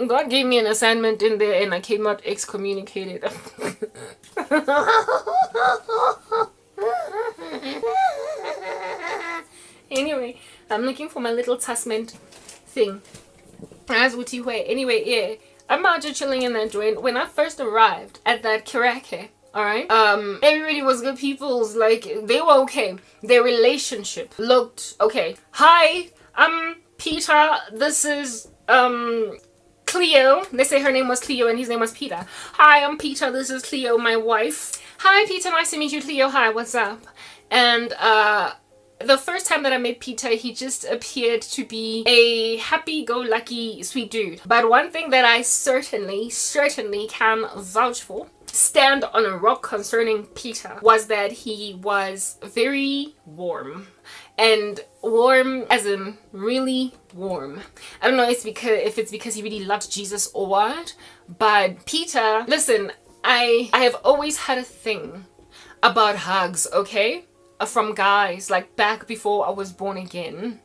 God gave me an assignment in there and I came out excommunicated. Anyway, I'm looking for my little tussment thing. As anyway, yeah. I'm out just chilling in that joint. When I first arrived at that Kirake, alright? Everybody was good peoples, like they were okay. Their relationship looked okay. Hi, I'm Peter. This is Cleo. They say her name was Cleo and his name was Peter. Hi, I'm Peter. This is Cleo, my wife. Hi, Peter. Nice to meet you, Cleo. Hi, what's up? And the first time that I met Peter, he just appeared to be a happy-go-lucky sweet dude. But one thing that I certainly can vouch for, stand on a rock concerning Peter, was that he was very warm. And warm as in really warm. I don't know if it's because he really loved Jesus or what, but Peter, listen, I have always had a thing about hugs, okay? From guys, like back before I was born again.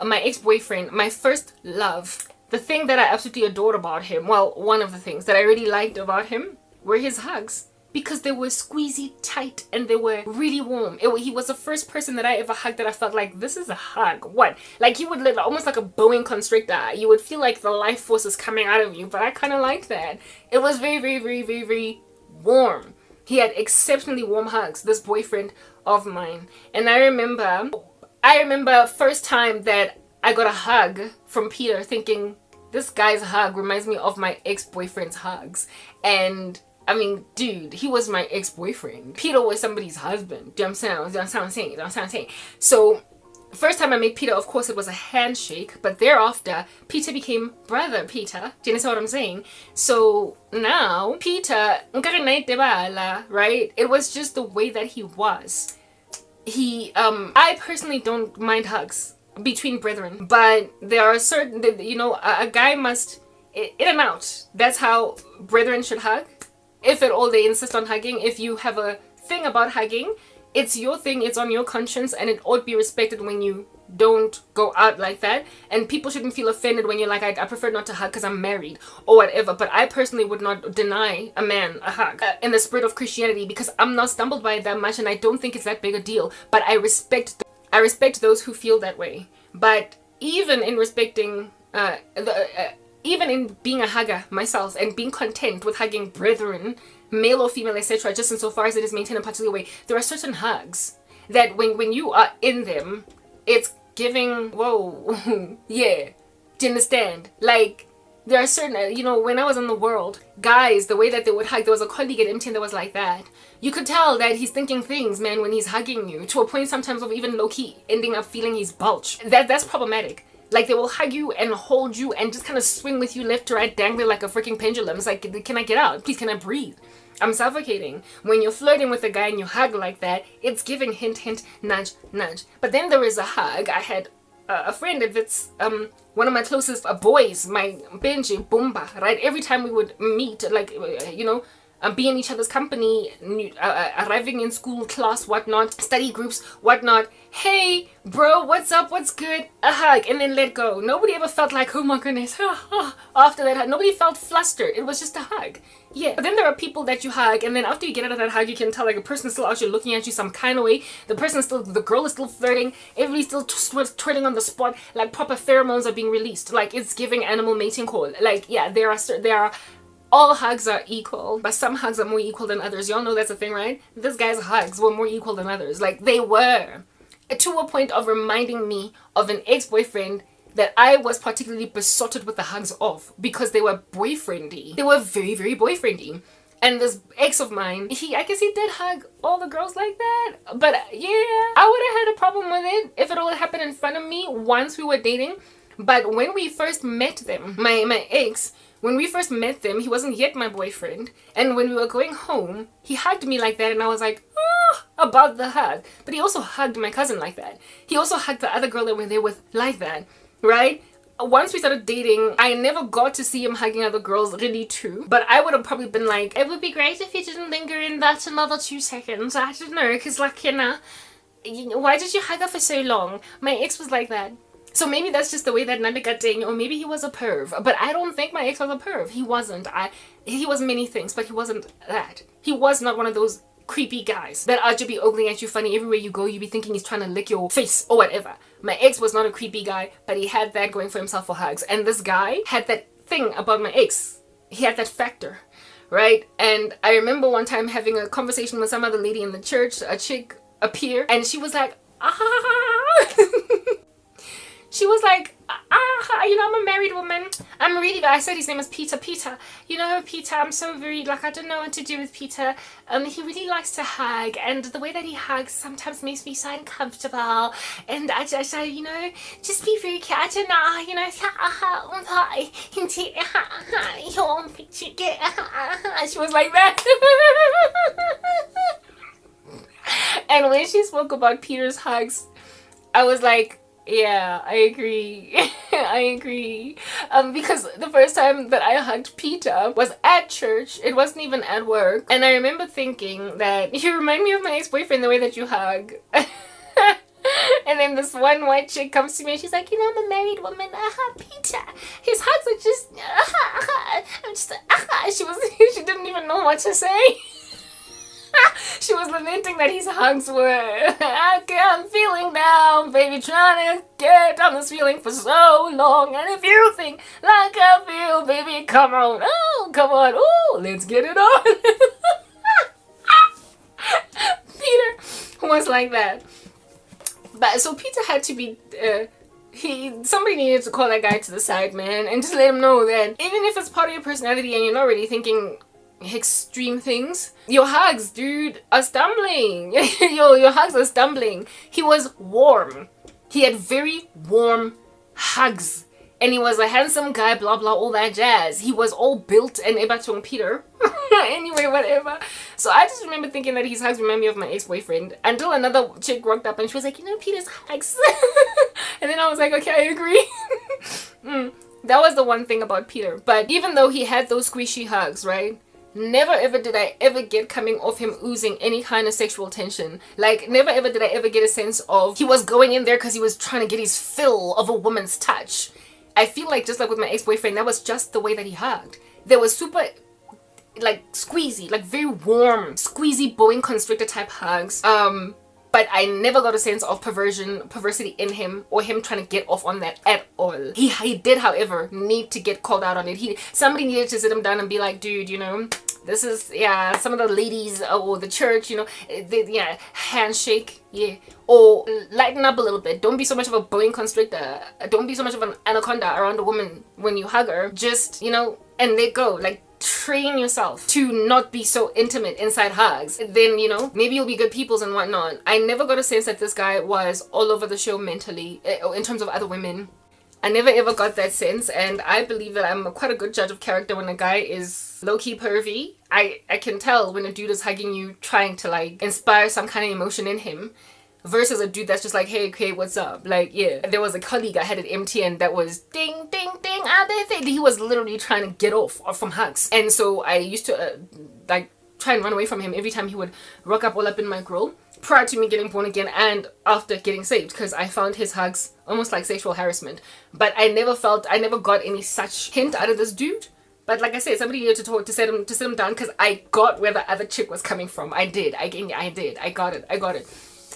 My ex-boyfriend, my first love, the thing that I absolutely adored about him, well, one of the things that I really liked about him were his hugs. Because they were squeezy tight and they were really warm. He was the first person that I ever hugged that I felt like, this is a hug. What? Like he would live almost like a Boeing constrictor. You would feel like the life force is coming out of you, but I kind of liked that. It was very warm. He had exceptionally warm hugs, this boyfriend of mine. And I remember first time that I got a hug from Peter, thinking this guy's hug reminds me of my ex-boyfriend's hugs. And I mean, dude, he was my ex-boyfriend. Peter was somebody's husband. Do you understand what I'm saying? So first time I met Peter, of course, it was a handshake, but thereafter, Peter became brother Peter. Do you understand what I'm saying? So now, Peter, right? It was just the way that he was. I personally don't mind hugs between brethren, but there are certain, a guy must, in and out. That's how brethren should hug. If at all they insist on hugging, if you have a thing about hugging, it's your thing, it's on your conscience, and it ought be respected when you don't go out like that. And people shouldn't feel offended when you're like, I prefer not to hug because I'm married or whatever. But I personally would not deny a man a hug in the spirit of Christianity, because I'm not stumbled by it that much and I don't think it's that big a deal. But I respect those who feel that way. But even in respecting even in being a hugger myself and being content with hugging brethren, male or female, etc., just insofar as it is maintained in a particular way, there are certain hugs that when you are in them, it's giving, whoa, yeah, do you understand? Like, there are certain, when I was in the world, guys, the way that they would hug, there was a colleague at MTN that was like that. You could tell that he's thinking things, man, when he's hugging you, to a point sometimes of even low-key ending up feeling he's bulged. That's problematic. Like, they will hug you and hold you and just kind of swing with you left to right, dangling like a freaking pendulum. It's like, can I get out? Please, can I breathe? I'm suffocating. When you're flirting with a guy and you hug like that, it's giving hint, hint, nudge, nudge. But then there is a hug. I had a friend, if it's one of my closest boys, my Benji, Bumba, right? Every time we would meet, like, be in each other's company, arriving in school, class, whatnot, study groups, whatnot. Hey, bro, what's up? What's good? A hug, and then let go. Nobody ever felt like, oh my goodness, after that hug. Nobody felt flustered. It was just a hug. Yeah. But then there are people that you hug, and then after you get out of that hug, you can tell like a person is still out here looking at you some kind of way. The girl is still flirting. Everybody's still twirling on the spot. Like proper pheromones are being released. Like it's giving animal mating call. Like, yeah, there are all hugs are equal, but some hugs are more equal than others. Y'all know that's a thing, right? This guy's hugs were more equal than others. Like, they were. To a point of reminding me of an ex-boyfriend that I was particularly besotted with the hugs of, because they were boyfriendy. They were very, very boyfriendy. And this ex of mine, I guess he did hug all the girls like that. But yeah, I would have had a problem with it if it all happened in front of me once we were dating. But when we first met them, my ex, when we first met them, he wasn't yet my boyfriend. And when we were going home, he hugged me like that. And I was like, about the hug. But he also hugged my cousin like that. He also hugged the other girl that we were there with like that, right? Once we started dating, I never got to see him hugging other girls really too. But I would have probably been like, it would be great if you didn't linger in that another 2 seconds. I don't know, because like, why did you hug her for so long? My ex was like that. So maybe that's just the way that Nandikating, or maybe he was a perv. But I don't think my ex was a perv. He wasn't. He was many things, but he wasn't that. He was not one of those creepy guys that are just be ogling at you funny everywhere you go. You be thinking he's trying to lick your face or whatever. My ex was not a creepy guy, but he had that going for himself for hugs. And this guy had that thing about my ex. He had that factor, right? And I remember one time having a conversation with some other lady in the church, a chick, a peer, and she was like, she was like, I'm a married woman. I said his name is Peter. Peter, Peter, I'm so very, I don't know what to do with Peter. He really likes to hug, and the way that he hugs sometimes makes me so uncomfortable. And I just, just be very careful. I don't know, she was like that. And when she spoke about Peter's hugs, I was like, yeah, I agree. I agree. Because the first time that I hugged Peter was at church. It wasn't even at work. And I remember thinking that you remind me of my ex-boyfriend the way that you hug. And then this one white chick comes to me and she's like, I'm a married woman. Peter, his hugs are just, I'm just, she didn't even know what to say. She was lamenting that his hugs were, I'm feeling down, baby, trying to get on this feeling for so long. And if you think like I feel, baby, come on, let's get it on. Peter was like that. But so Peter had to be, somebody needed to call that guy to the side, man, and just let him know that even if it's part of your personality and you're not really thinking extreme things, your hugs, dude, are stumbling. your hugs are stumbling. He was warm. He had very warm hugs. And he was a handsome guy, blah, blah, all that jazz. He was all built and Ebatong Peter. Anyway, whatever. So I just remember thinking that his hugs remind me of my ex-boyfriend. Until another chick walked up and she was like, Peter's hugs. And then I was like, okay, I agree. That was the one thing about Peter. But even though he had those squishy hugs, right? Never ever did I ever get coming off him oozing any kind of sexual tension. Like, never ever did I ever get a sense of he was going in there because he was trying to get his fill of a woman's touch. I feel like, just like with my ex-boyfriend, that was just the way that he hugged. There was super, squeezy, very warm, squeezy, boa constrictor type hugs. But I never got a sense of perversity in him, or him trying to get off on that at all. He did, however, need to get called out on it. Somebody needed to sit him down and be like, dude, this is, some of the ladies or the church, handshake, or lighten up a little bit. Don't be so much of a boa constrictor. Don't be so much of an anaconda around a woman when you hug her. Just, and let go. Train yourself to not be so intimate inside hugs. Then, maybe you'll be good peoples and whatnot. I never got a sense that this guy was all over the show mentally, in terms of other women. I never ever got that sense, and I believe that I'm quite a good judge of character when a guy is low-key pervy. I can tell when a dude is hugging you trying to inspire some kind of emotion in him, versus a dude that's just like, hey, okay, what's up? There was a colleague I had at MTN that was ding, ding, ding, he was literally trying to get off from hugs. And so I used to, try and run away from him every time he would rock up all up in my grill, prior to me getting born again and after getting saved, because I found his hugs almost like sexual harassment. But I never got any such hint out of this dude. But like I said, somebody needed to sit him down, because I got where the other chick was coming from. I did. I got it.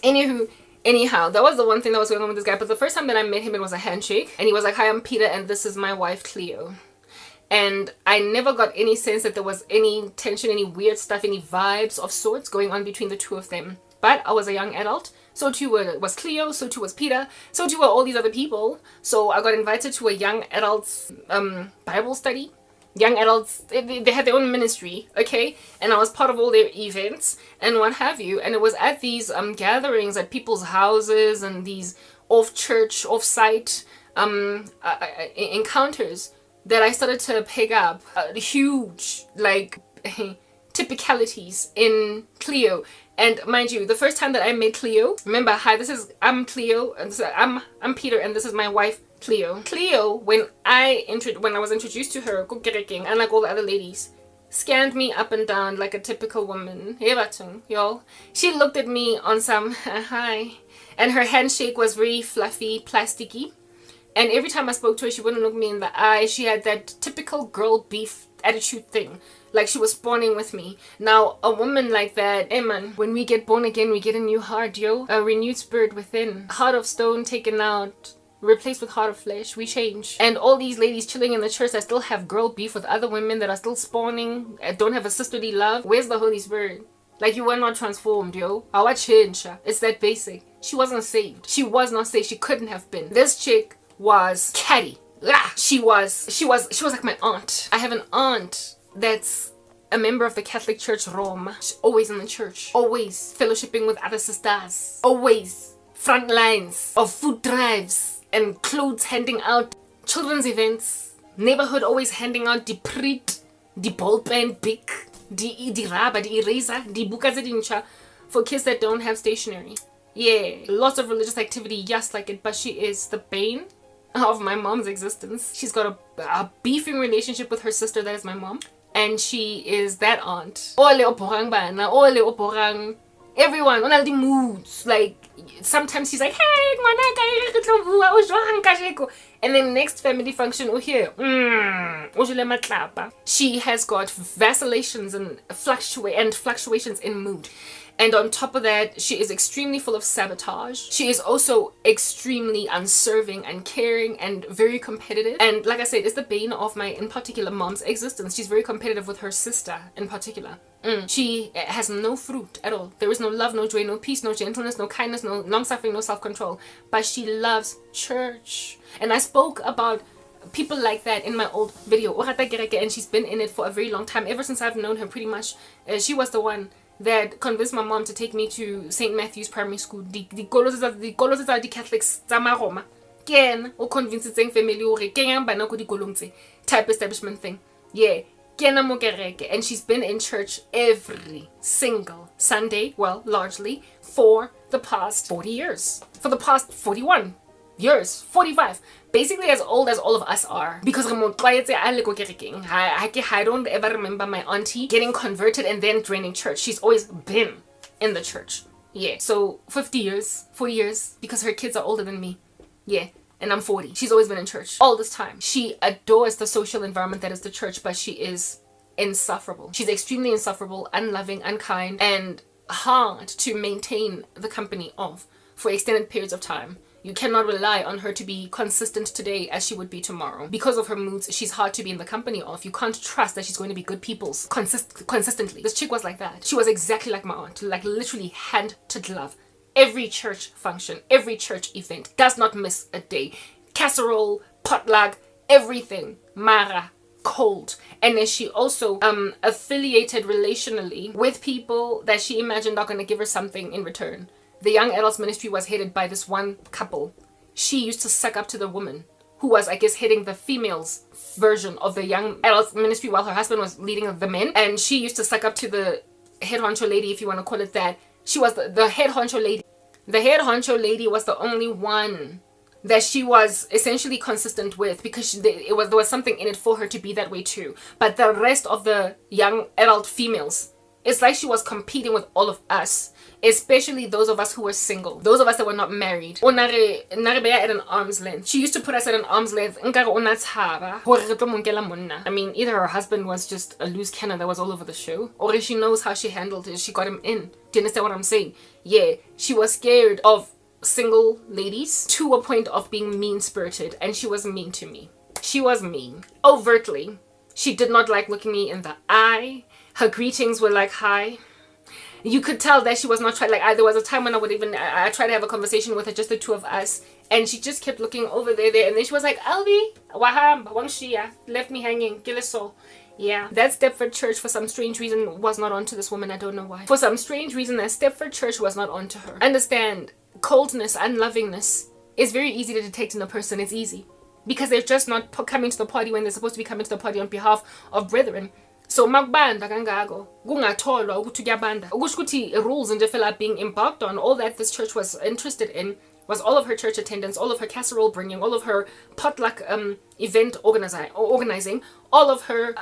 Anyhow, that was the one thing that was going on with this guy. But the first time that I met him, it was a handshake. And he was like, hi, I'm Peter, and this is my wife, Cleo. And I never got any sense that there was any tension, any weird stuff, any vibes of sorts going on between the two of them. But I was a young adult. So too was Cleo, so too was Peter, so too were all these other people. So I got invited to a young adults Bible study. Young adults, they had their own ministry, okay? And I was part of all their events and what have you. And it was at these gatherings at people's houses and these off-church, off-site encounters that I started to pick up huge, typicalities in Cleo. And mind you, the first time that I met Cleo, remember, hi, I'm Cleo, and I'm Peter, and this is my wife, Cleo. Cleo, when I was introduced to her, unlike all the other ladies, scanned me up and down like a typical woman. Y'all. She looked at me on some hi, and her handshake was very fluffy, plasticky. And every time I spoke to her, she wouldn't look me in the eye. She had that typical girl beef attitude thing. Like she was spawning with me. Now, a woman like that, hey man, when we get born again, we get a new heart, yo. A renewed spirit within. Heart of stone taken out, replaced with heart of flesh. We change. And all these ladies chilling in the church that still have girl beef with other women that are still spawning, don't have a sisterly love. Where's the Holy Spirit? Like, you were not transformed, yo. Our change. It's that basic. She wasn't saved. She was not saved. She couldn't have been. This chick was catty. She was like my aunt. I have an aunt that's a member of the Catholic Church, Roma. She's always in the church. Always fellowshipping with other sisters. Always front lines of food drives and clothes handing out. Children's events. Neighborhood always handing out the prit, the ball pen, bic, the rubber, the eraser, the buka tse dintšha for kids that don't have stationery. Yeah, lots of religious activity, yes, like it, but she is the bane of my mom's existence. She's got a beefing relationship with her sister that is my mom, and she is that aunt. Ole oporang bana, ole oporang. Everyone, on all the moods. Like, sometimes she's like, hey, and then next family function, oh here, she has got vacillations and fluctuations in mood. And on top of that, she is extremely full of sabotage. She is also extremely unserving and caring and very competitive. And like I said, it's the bane of my, in particular, mom's existence. She's very competitive with her sister in particular. She has no fruit at all. There is no love, no joy, no peace, no gentleness, no kindness, no long-suffering, no self-control. But she loves church. And I spoke about people like that in my old video. And she's been in it for a very long time. Ever since I've known her, pretty much. She was the one that convinced my mom to take me to St. Matthew's Primary School. The Catholics tsa Roma. Ken o convince family hore kenyang bana ko dikolong tse type establishment thing. Yeah. And she's been in church every single Sunday, well, largely, for the past 40 years. For the past 41 years, 45. Basically as old as all of us are. Because I don't ever remember my auntie getting converted and then joining church. She's always been in the church. Yeah. So 50 years, 40 years, because her kids are older than me. Yeah. And I'm 40. She's always been in church all this time. She adores the social environment that is the church, but she is insufferable. She's extremely insufferable, unloving, unkind, and hard to maintain the company of for extended periods of time. You cannot rely on her to be consistent today as she would be tomorrow. Because of her moods, she's hard to be in the company of. You can't trust that she's going to be good people's consistently. This chick was like that. She was exactly like my aunt, like literally hand to glove. Every church function, every church event, does not miss a day. Casserole, potluck, everything. Mara, cold. And then she also affiliated relationally with people that she imagined are going to give her something in return. The young adults ministry was headed by this one couple. She used to suck up to the woman who was, I guess, heading the females version of the young adults ministry while her husband was leading the men. And she used to suck up to the head honcho lady, if you want to call it that. She was the head honcho lady. The head honcho lady was the only one that she was essentially consistent with, because there was something in it for her to be that way too. But the rest of the young adult females, it's like she was competing with all of us, especially those of us who were single, those of us that were not married. At an arm's length. She used to put us at an arm's length. I mean, either her husband was just a loose cannon that was all over the show, or she knows how she handled it. She got him in. Do you understand what I'm saying? Yeah, she was scared of single ladies to a point of being mean-spirited, and she was mean to me. She was mean. Overtly. She did not like looking me in the eye. Her greetings were like, hi. You could tell that she was not trying. Like, there was a time when I tried to have a conversation with her, just the two of us, and she just kept looking over there, and then she was like, Alvi, wahamba, wangshia, left me hanging, kileso. Yeah, that Stepford Church, for some strange reason, was not onto this woman. I don't know why. For some strange reason, that Stepford Church was not onto her. Understand, coldness, unlovingness is very easy to detect in a person. It's easy. Because they're just not coming to the party when they're supposed to be coming to the party on behalf of brethren. So magbanda kangago kungatholwa ukuthi kuyabanda ukusho ukuthi rules nje fela being embarked on. All that this church was interested in was all of her church attendance, all of her casserole bringing, all of her potluck event organizing, all of her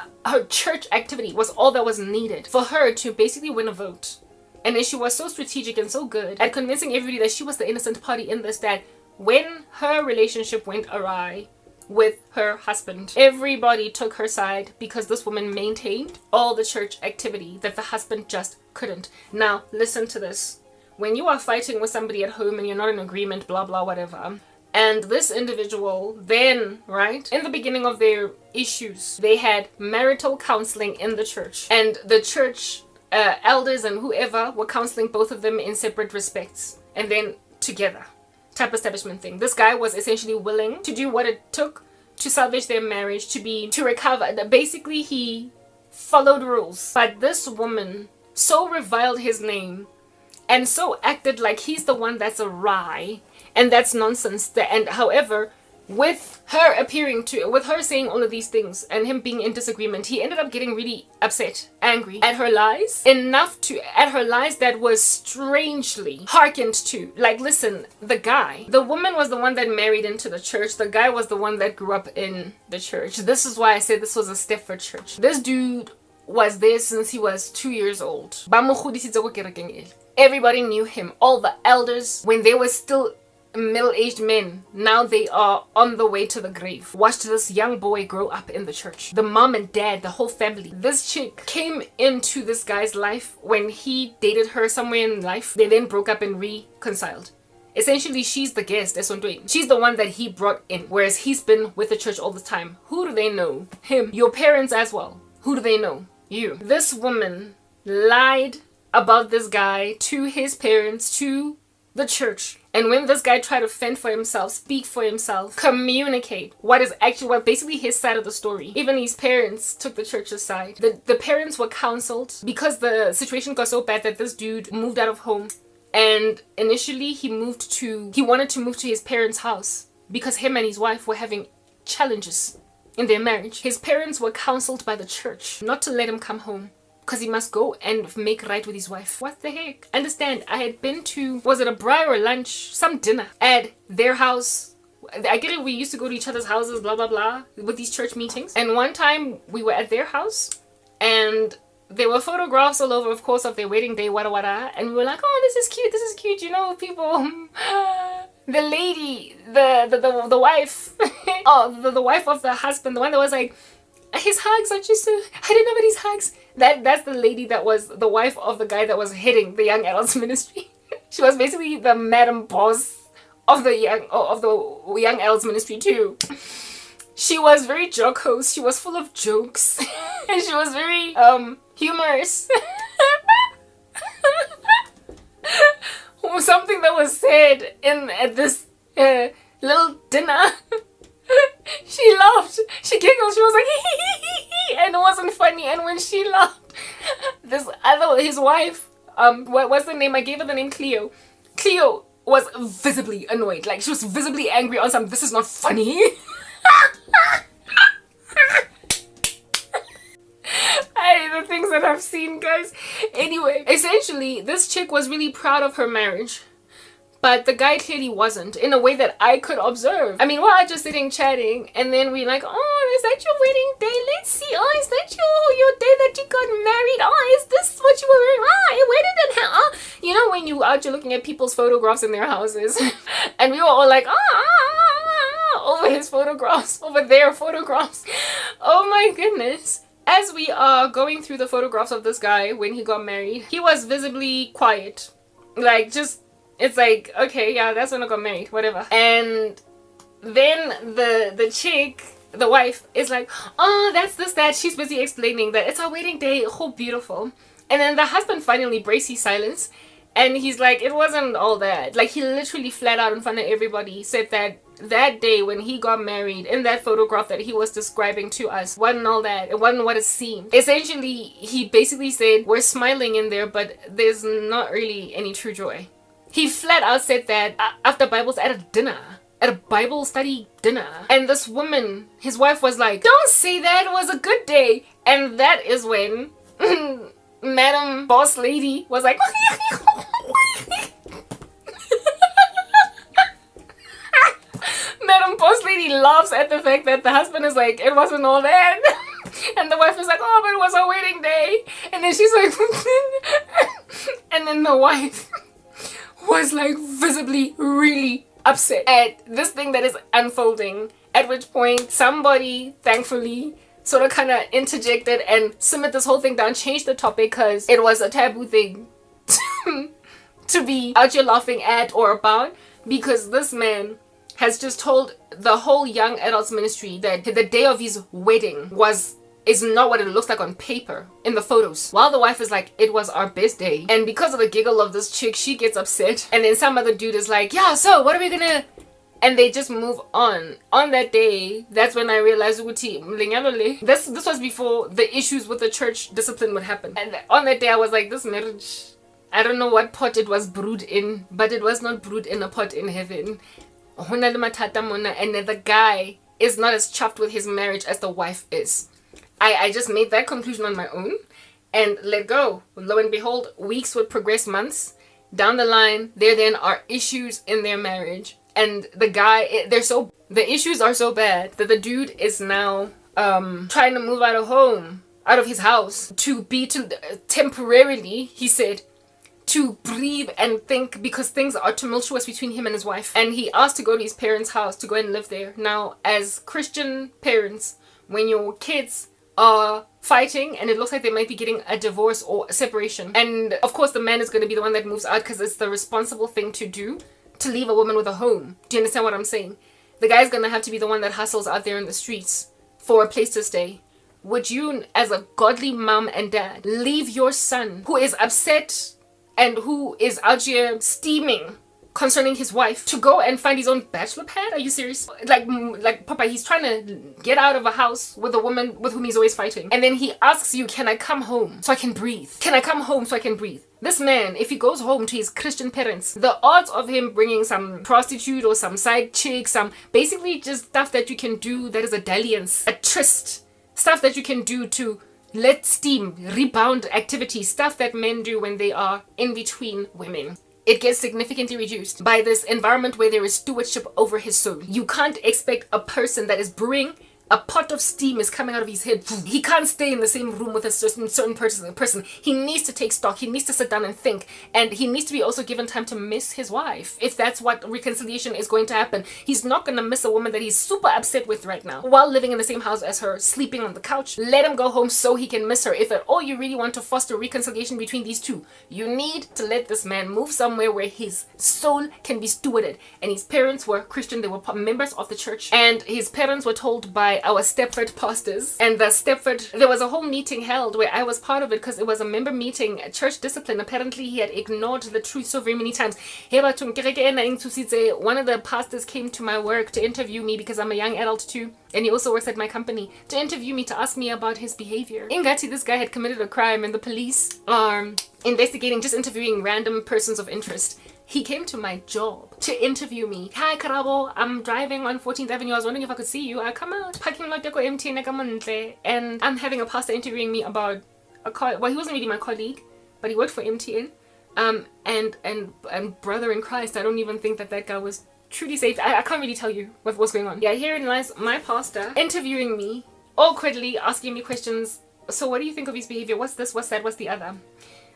church activity was all that was needed for her to basically win a vote. And then she was so strategic and so good at convincing everybody that she was the innocent party in this, that when her relationship went awry with her husband, everybody took her side because this woman maintained all the church activity that the husband just couldn't. Now, listen to this. When you are fighting with somebody at home and you're not in agreement, blah, blah, whatever, and this individual then, right, in the beginning of their issues, they had marital counseling in the church. And the church elders and whoever were counseling both of them in separate respects. And then together. Type establishment thing. This guy was essentially willing to do what it took to salvage their marriage, to recover. Basically, he followed rules. But this woman so reviled his name and so acted like he's the one that's awry. And that's nonsense. And however, with her saying all of these things and him being in disagreement, he ended up getting really upset, angry at her lies, at her lies that was strangely hearkened to. Like, listen, the woman was the one that married into the church. The guy was the one that grew up in the church. This is why I said this was a step for church. This dude was there since he was 2 years old. Everybody knew him. All the elders, when they were still middle-aged men, now they are on the way to the grave. Watched this young boy grow up in the church. The mom and dad, the whole family. This chick came into this guy's life when he dated her somewhere in life. They then broke up and reconciled. Essentially, she's the guest. She's the one that he brought in, whereas he's been with the church all the time. Who do they know? Him. Your parents as well. Who do they know? You. This woman lied about this guy to his parents, to the church. And when this guy tried to fend for himself, speak for himself, communicate what basically his side of the story, even his parents took the church's side. The parents were counseled because the situation got so bad that this dude moved out of home. And initially he wanted to move to his parents' house because him and his wife were having challenges in their marriage. His parents were counseled by the church not to let him come home, because he must go and make right with his wife. What the heck? Understand, I had been to, was it a braai or lunch? Some dinner at their house. I get it, we used to go to each other's houses, blah, blah, blah, with these church meetings. And one time we were at their house and there were photographs all over, of course, of their wedding day, wada wada. And we were like, oh, this is cute, you know, people. The lady, the wife, oh, the wife of the husband, the one that was like, his hugs are just so, I didn't know about his hugs. That's the lady that was the wife of the guy that was heading the young adults ministry. She was basically the madam boss of the young adults ministry too. She was very jocose. She was full of jokes. And she was very humorous. Something that was said at this little dinner. She laughed, she giggled, she was like and it wasn't funny. And when she laughed, his wife, what's the name? I gave her the name Cleo. Cleo was visibly annoyed, like she was visibly angry on some, this is not funny. The things that I've seen, guys. Anyway, essentially this chick was really proud of her marriage. But the guy clearly wasn't, in a way that I could observe. I mean, we're just sitting chatting, and then we're like, oh, is that your wedding day? Let's see. Oh, is that your day that you got married? Oh, is this what you were wearing? Oh, where did it happen? Oh. You know, when you're looking at people's photographs in their houses. And we were all like, over his photographs, over their photographs. Oh my goodness. As we are going through the photographs of this guy when he got married, he was visibly quiet. Like, just... It's like, okay, yeah, that's when I got married, whatever. And then the chick, the wife, is like, oh, that's this, that. She's busy explaining that it's our wedding day, oh, beautiful. And then the husband finally breaks his silence. And he's like, it wasn't all that. Like, he literally flat out in front of everybody said that day when he got married, in that photograph that he was describing to us, wasn't all that. It wasn't what it seemed. Essentially, he basically said, we're smiling in there, but there's not really any true joy. He flat out said that after Bibles at a dinner, at a Bible study dinner. And this woman, his wife, was like, don't say that, it was a good day. And that is when Madam Boss Lady was like, Madam Boss Lady laughs at the fact that the husband is like, it wasn't all that. And the wife is like, oh, but it was our wedding day. And then she's like, and then the wife was like visibly really upset at this thing that is unfolding. At which point, somebody, thankfully, sort of kind of interjected and simmered this whole thing down, changed the topic because it was a taboo thing to be out here laughing at or about, because this man has just told the whole young adults ministry that the day of his wedding is not what it looks like on paper in the photos. While the wife is like, it was our best day. And because of the giggle of this chick, she gets upset. And then some other dude is like, yeah, so what are we gonna... And they just move on. On that day, that's when I realized this was before the issues with the church discipline would happen. And on that day, I was like, this marriage, I don't know what pot it was brewed in, but it was not brewed in a pot in heaven. And the guy is not as chuffed with his marriage as the wife is. I just made that conclusion on my own and let go. Lo and behold, weeks would progress months. Down the line, there then are issues in their marriage. And the guy, the issues are so bad that the dude is now trying to move out of his house to temporarily, he said, to breathe and think, because things are tumultuous between him and his wife. And he asked to go to his parents' house to go and live there. Now, as Christian parents, when your kids are fighting and it looks like they might be getting a divorce or a separation, and of course the man is going to be the one that moves out because it's the responsible thing to do, to leave a woman with a home. Do you understand what I'm saying? The guy's going to have to be the one that hustles out there in the streets for a place to stay. Would you, as a godly mom and dad, leave your son who is upset and who is out here steaming concerning his wife to go and find his own bachelor pad? Are you serious? Like Papa, he's trying to get out of a house with a woman with whom he's always fighting. And then he asks you, can I come home so I can breathe? Can I come home so I can breathe? This man, if he goes home to his Christian parents, the odds of him bringing some prostitute or some side chick, some basically just stuff that you can do that is a dalliance, a tryst, stuff that you can do to let steam, rebound activities, stuff that men do when they are in between women, it gets significantly reduced by this environment where there is stewardship over his soul. You can't expect a person that is brewing, a pot of steam is coming out of his head. He can't stay in the same room with a certain person. He needs to take stock. He needs to sit down and think. And he needs to be also given time to miss his wife. If that's what reconciliation is going to happen. He's not going to miss a woman that he's super upset with right now while living in the same house as her, sleeping on the couch. Let him go home so he can miss her. If at all you really want to foster reconciliation between these two, you need to let this man move somewhere where his soul can be stewarded. And his parents were Christian. They were members of the church. And his parents were told by our Stepford pastors, and there was a whole meeting held where I was part of it because it was a member meeting, church discipline. Apparently he had ignored the truth so very many times. One of the pastors came to my work to interview me because I'm a young adult too, and he also works at my company, to interview me, to ask me about his behavior. Ingati, this guy had committed a crime and the police are investigating, just interviewing random persons of interest. He came to my job to interview me. Hi, Karabo. I'm driving on 14th Avenue. I was wondering if I could see you. I come out. Parking lot yako empty, and I'm having a pastor interviewing me about well, he wasn't really my colleague, but he worked for MTN. And brother in Christ, I don't even think that guy was truly safe. I can't really tell you what's going on. Yeah, herein lies my pastor interviewing me, awkwardly asking me questions. So what do you think of his behavior? What's this? What's that? What's the other?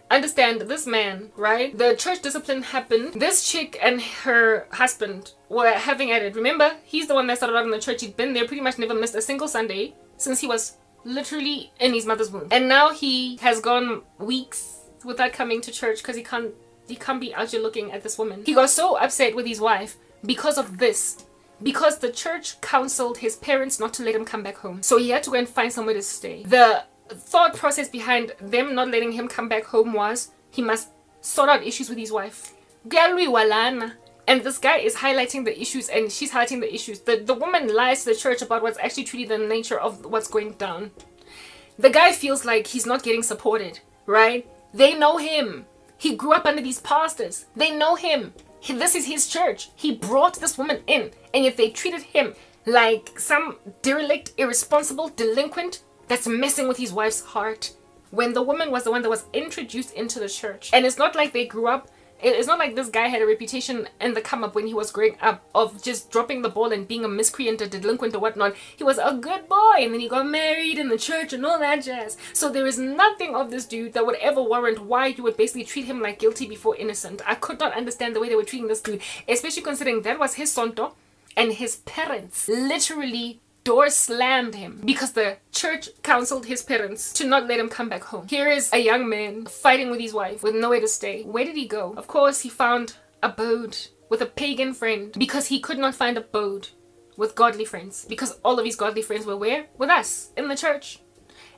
Understand, this man, right? The church discipline happened. This chick and her husband were having at it. Remember, he's the one that started out in the church. He'd been there, pretty much never missed a single Sunday since he was literally in his mother's womb. And now he has gone weeks without coming to church because he can't be out here looking at this woman. He got so upset with his wife because of this. Because the church counseled his parents not to let him come back home. So he had to go and find somewhere to stay. The thought process behind them not letting him come back home was he must sort out issues with his wife. And this guy is highlighting the issues and she's highlighting the issues. The woman lies to the church about what's actually truly the nature of what's going down. The guy feels like he's not getting supported, right? They know him. He grew up under these pastors. They know him. This is his church. He brought this woman in, and yet they treated him like some derelict, irresponsible delinquent that's messing with his wife's heart, when the woman was the one that was introduced into the church. And it's not like they grew up It's not like this guy had a reputation in the come up when he was growing up of just dropping the ball and being a miscreant, a delinquent or whatnot. He was a good boy, and then he got married in the church and all that jazz. So there is nothing of this dude that would ever warrant why you would basically treat him like guilty before innocent. I could not understand the way they were treating this dude, especially considering that was his sonto, and his parents literally door slammed him because the church counseled his parents to not let him come back home. Here is a young man fighting with his wife with nowhere to stay. Where did he go? Of course, he found abode with a pagan friend because he could not find abode with godly friends, because all of his godly friends were where? With us in the church.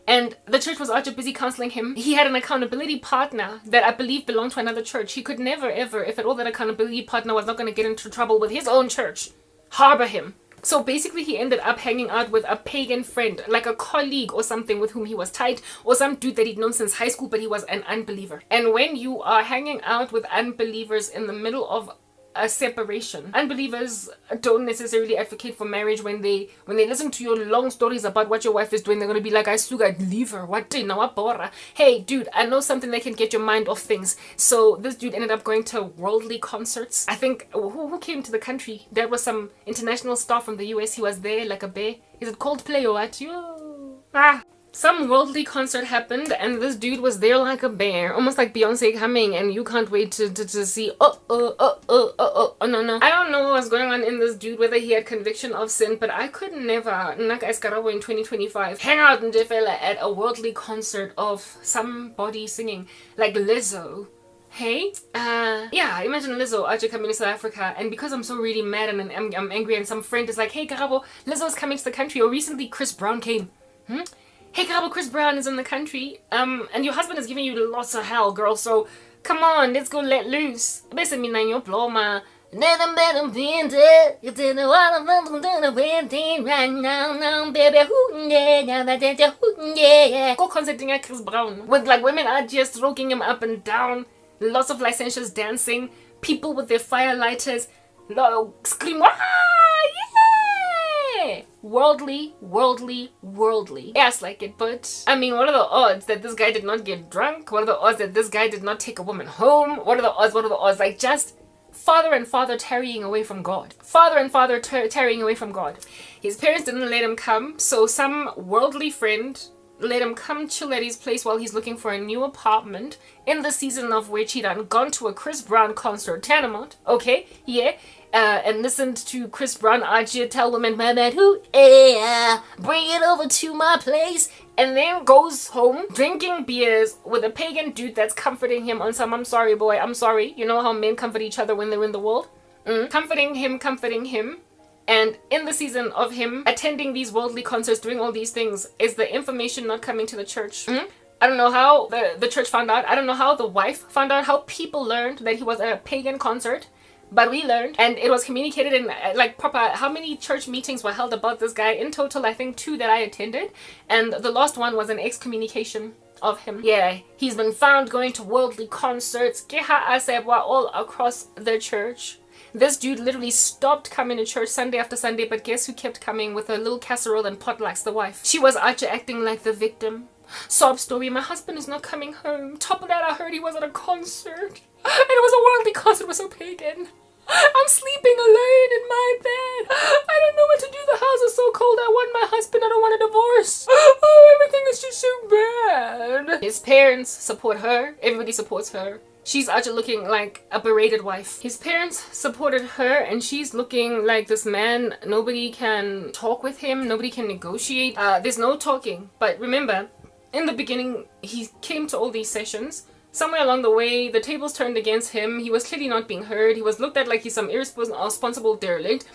And the church was also busy counseling him. He had an accountability partner that I believe belonged to another church. He could never ever, if at all, that accountability partner was not going to get into trouble with his own church, harbor him. So basically he ended up hanging out with a pagan friend, like a colleague or something with whom he was tight, or some dude that he'd known since high school, but he was an unbeliever. And when you are hanging out with unbelievers in the middle of a separation, unbelievers don't necessarily advocate for marriage. When they listen to your long stories about what your wife is doing, they're gonna be like, I suga leave her, what now, bora. Hey dude, I know something that can get your mind off things. So this dude ended up going to worldly concerts. I think who came to the country? There was some international star from the US. He was there like a bear. Is it Coldplay or what? Some worldly concert happened, and this dude was there like a bear, almost like Beyonce coming, and you can't wait to see. Oh, no. I don't know what was going on in this dude, whether he had conviction of sin, but I could never, like as Karabo in 2025, hang out in Jefela at a worldly concert of somebody singing like Lizzo. Hey, yeah, imagine Lizzo actually coming to South Africa, and because I'm so really mad and I'm angry, and some friend is like, hey Karabo, Lizzo's coming to the country, or recently Chris Brown came. Hey Karabo, Chris Brown is in the country, and your husband is giving you lots of hell, girl, so come on, let's go let loose. Basically, your ploma. Go concerting at Chris Brown with like women are just stroking him up and down, lots of licentious dancing, people with their fire lighters, scream, yeah! Worldly. Yes, like it, but I mean, what are the odds that this guy did not get drunk? What are the odds that this guy did not take a woman home? What are the odds? Like, just father and father tarrying away from God. Tarrying away from God. His parents didn't let him come, so some worldly friend let him come chill at his place while he's looking for a new apartment in the season of which he'd gone to a Chris Brown concert, Tanamount. Okay, yeah. And listened to Chris Brown tell women, bring it over to my place, and then goes home drinking beers with a pagan dude that's comforting him on some, I'm sorry boy, I'm sorry. You know how men comfort each other when they're in the world? Comforting him. And in the season of him attending these worldly concerts, doing all these things, is the information not coming to the church. I don't know how the church found out. I don't know how the wife found out, how people learned that he was at a pagan concert. But we learned, and it was communicated in like proper. How many church meetings were held about this guy? In total, I think 2 that I attended, and the last one was an excommunication of him. Yeah, he's been found going to worldly concerts, all across the church. This dude literally stopped coming to church Sunday after Sunday, but guess who kept coming with a little casserole and potlucks? The wife. She was actually acting like the victim. Sob story, my husband is not coming home. Top of that, I heard he was at a concert. And it was a worldly concert, it was so pagan. I'm sleeping alone in my bed. I don't know what to do. The house is so cold. I want my husband. I don't want a divorce. Oh, everything is just so bad. His parents support her. Everybody supports her. She's actually looking like a berated wife. His parents supported her, and she's looking like this man. Nobody can talk with him. Nobody can negotiate. There's no talking. But remember, in the beginning, he came to all these sessions. Somewhere along the way, the tables turned against him. He was clearly not being heard. He was looked at like he's some irresponsible derelict.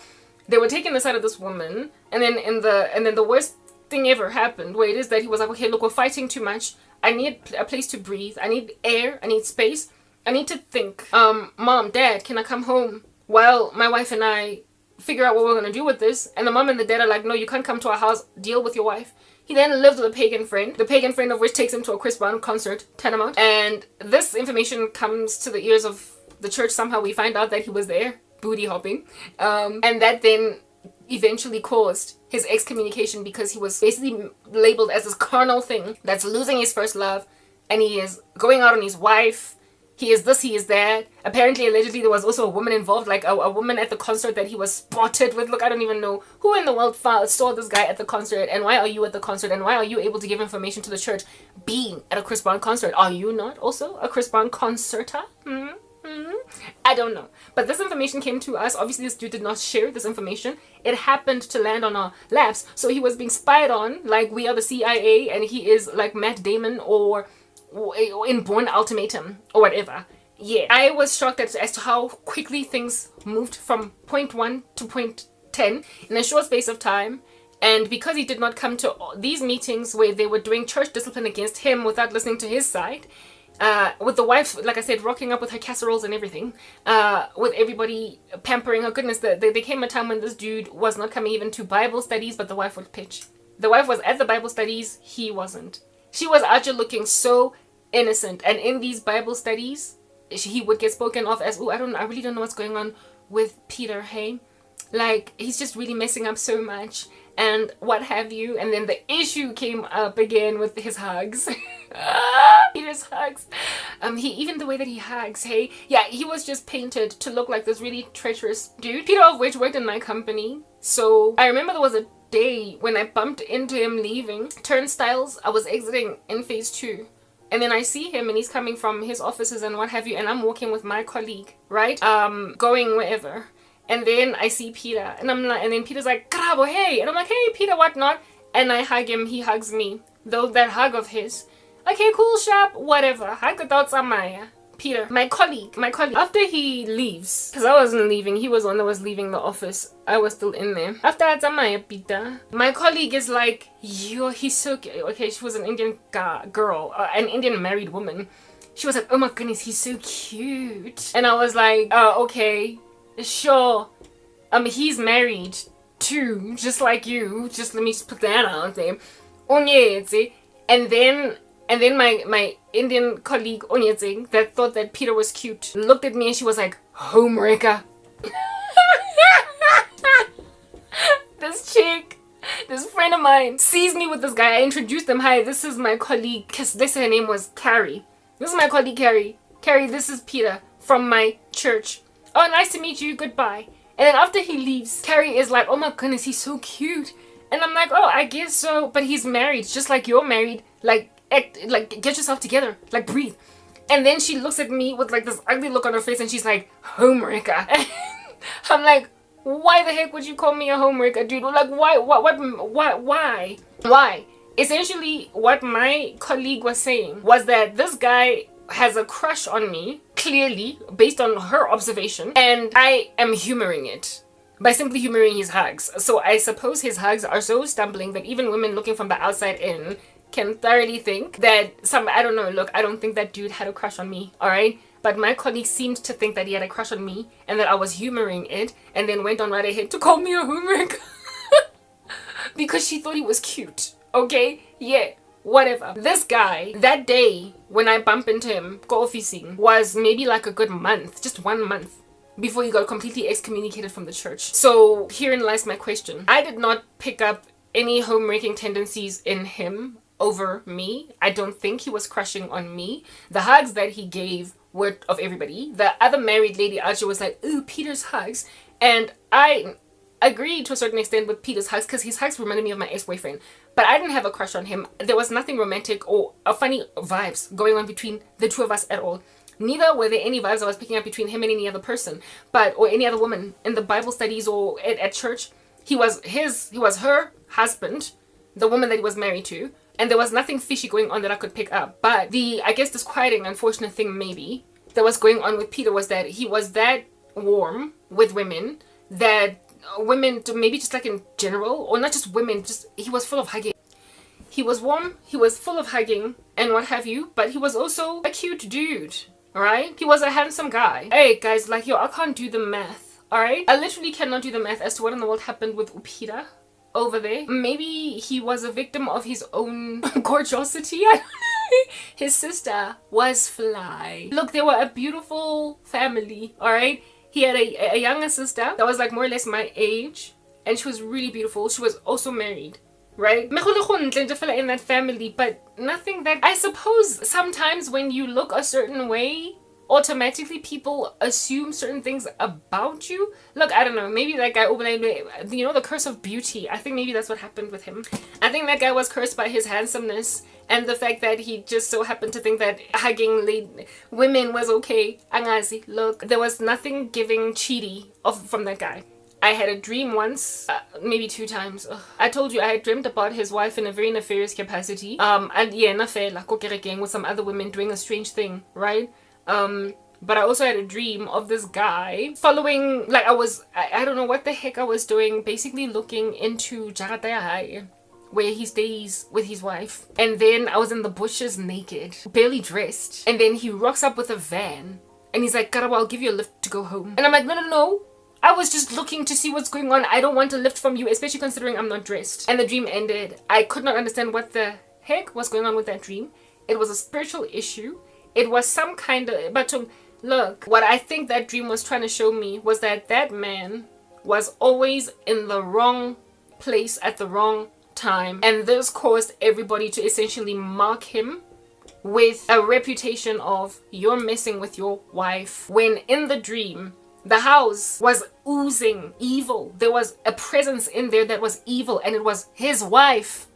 They were taking the side of this woman, and then the worst thing ever happened, where it is that he was like, okay, look, we're fighting too much. I need a place to breathe. I need air. I need space. I need to think. Mom, Dad, can I come home while my wife and I figure out what we're gonna do with this? And the mom and the dad are like, no, you can't come to our house. Deal with your wife. He then lived with a pagan friend, the pagan friend of which takes him to a Chris Brown concert, Tanamount. And this information comes to the ears of the church. Somehow we find out that he was there, booty hopping. And that then eventually caused his excommunication, because he was basically labeled as this carnal thing that's losing his first love. And he is going out on his wife, He is this, he is that. Apparently, allegedly, there was also a woman involved, like a woman at the concert that he was spotted with. Look, I don't even know who in the world saw this guy at the concert, and why are you at the concert, and why are you able to give information to the church being at a Chris Brown concert? Are you not also a Chris Brown concerter? I don't know. But this information came to us. Obviously, this dude did not share this information. It happened to land on our laps. So he was being spied on like we are the CIA, and he is like Matt Damon or in Bourne Ultimatum or whatever. Yeah, I was shocked as to how quickly things moved from point 1 to point 10 in a short space of time. And because he did not come to these meetings where they were doing church discipline against him without listening to his side, with the wife, like I said, rocking up with her casseroles and everything, with everybody pampering her. Goodness, there came a time when this dude was not coming even to Bible studies, but the wife would pitch. The wife was at the Bible studies, he wasn't. She was out here looking so innocent, and in these Bible studies, he would get spoken of as, oh, I really don't know what's going on with Peter, hey? Like, he's just really messing up so much, and what have you. And then the issue came up again with his hugs. Peter's hugs. Even the way that he hugs, hey? Yeah, he was just painted to look like this really treacherous dude. Peter, of which worked in my company. So I remember there was a day when I bumped into him leaving turnstiles. I was exiting in phase 2. And then I see him and he's coming from his offices and what have you. And I'm walking with my colleague, right? Going wherever. And then I see Peter, and I'm like, and then Peter's like, Karabo, hey, and I'm like, hey, Peter, what not? And I hug him, he hugs me. Though that hug of his, okay, cool, sharp, whatever. Hug without Samaya. Peter, my colleague. After he leaves, because I wasn't leaving, he was the one that was leaving the office. I was still in there. After Samaya, Peter, my colleague is like, yo, he's so cute. Okay, she was an Indian girl, an Indian married woman. She was like, oh my goodness, he's so cute. And I was like, oh, okay. Sure, he's married too, just like you. Just let me put that out there. Onyetse, and then my Indian colleague Onyetse that thought that Peter was cute looked at me and she was like, homewrecker. This chick, this friend of mine, sees me with this guy. I introduced them. Hi, this is my colleague. Cause her name was Carrie. This is my colleague Carrie. Carrie, this is Peter from my church. Oh, nice to meet you, goodbye. And then after he leaves, Carrie is like, oh my goodness, he's so cute. And I'm like, oh, I guess so. But he's married, just like you're married. Like, get yourself together. Like, breathe. And then she looks at me with like this ugly look on her face and she's like, homewrecker. I'm like, why the heck would you call me a homewrecker, dude? Like, why? Essentially, what my colleague was saying was that this guy has a crush on me, clearly, based on her observation, and I am humoring it by simply humoring his hugs. So I suppose his hugs are so stumbling that even women looking from the outside in can thoroughly think that I don't know, look, I don't think that dude had a crush on me, alright? But my colleague seemed to think that he had a crush on me and that I was humoring it, and then went on right ahead to call me a homewrecker because she thought he was cute, okay? Yeah. Whatever. This guy, that day when I bumped into him, go-officing, was maybe like a good month, just 1 month, before he got completely excommunicated from the church. So herein lies my question. I did not pick up any homewrecking tendencies in him over me. I don't think he was crushing on me. The hugs that he gave were of everybody. The other married lady Archie was like, ooh, Peter's hugs. And I agreed to a certain extent with Peter's hugs because his hugs reminded me of my ex-boyfriend. But I didn't have a crush on him. There was nothing romantic or funny vibes going on between the two of us at all. Neither were there any vibes I was picking up between him and any other person, or any other woman in the Bible studies or at church. He was her husband, the woman that he was married to, and there was nothing fishy going on that I could pick up. But I guess disquieting, unfortunate thing maybe that was going on with Peter was that he was that warm with women that women, maybe just like in general, or not just women, just he was full of hugging. He was warm, he was full of hugging and what have you, but he was also a cute dude, alright? He was a handsome guy. Hey guys, like, yo, I can't do the math, alright? I literally cannot do the math as to what in the world happened with Upita over there. Maybe he was a victim of his own gorgeosity. His sister was fly. Look, they were a beautiful family, alright? He had a younger sister that was like more or less my age, and she was really beautiful. She was also married, right? In that family, but nothing that, I suppose sometimes when you look a certain way, automatically people assume certain things about you. Look, I don't know, maybe that guy, you know, the curse of beauty. I think maybe that's what happened with him. I think that guy was cursed by his handsomeness and the fact that he just so happened to think that hugging women was okay. Angazi, look, there was nothing giving cheaty from that guy. I had a dream once, maybe 2 times. Ugh. I told you I had dreamt about his wife in a very nefarious capacity. And yeah, with some other women doing a strange thing, right? But I also had a dream of this guy following, like I don't know what the heck I was doing, basically looking into Jagataya, where he stays with his wife. And then I was in the bushes naked, barely dressed. And then he rocks up with a van and he's like, Karabo, I'll give you a lift to go home. And I'm like, no. I was just looking to see what's going on. I don't want a lift from you, especially considering I'm not dressed. And the dream ended. I could not understand what the heck was going on with that dream. It was a spiritual issue. It was some kind of... But look, what I think that dream was trying to show me was that that man was always in the wrong place at the wrong time. And this caused everybody to essentially mark him with a reputation of, you're messing with your wife. When in the dream, the house was oozing evil. There was a presence in there that was evil, and it was his wife.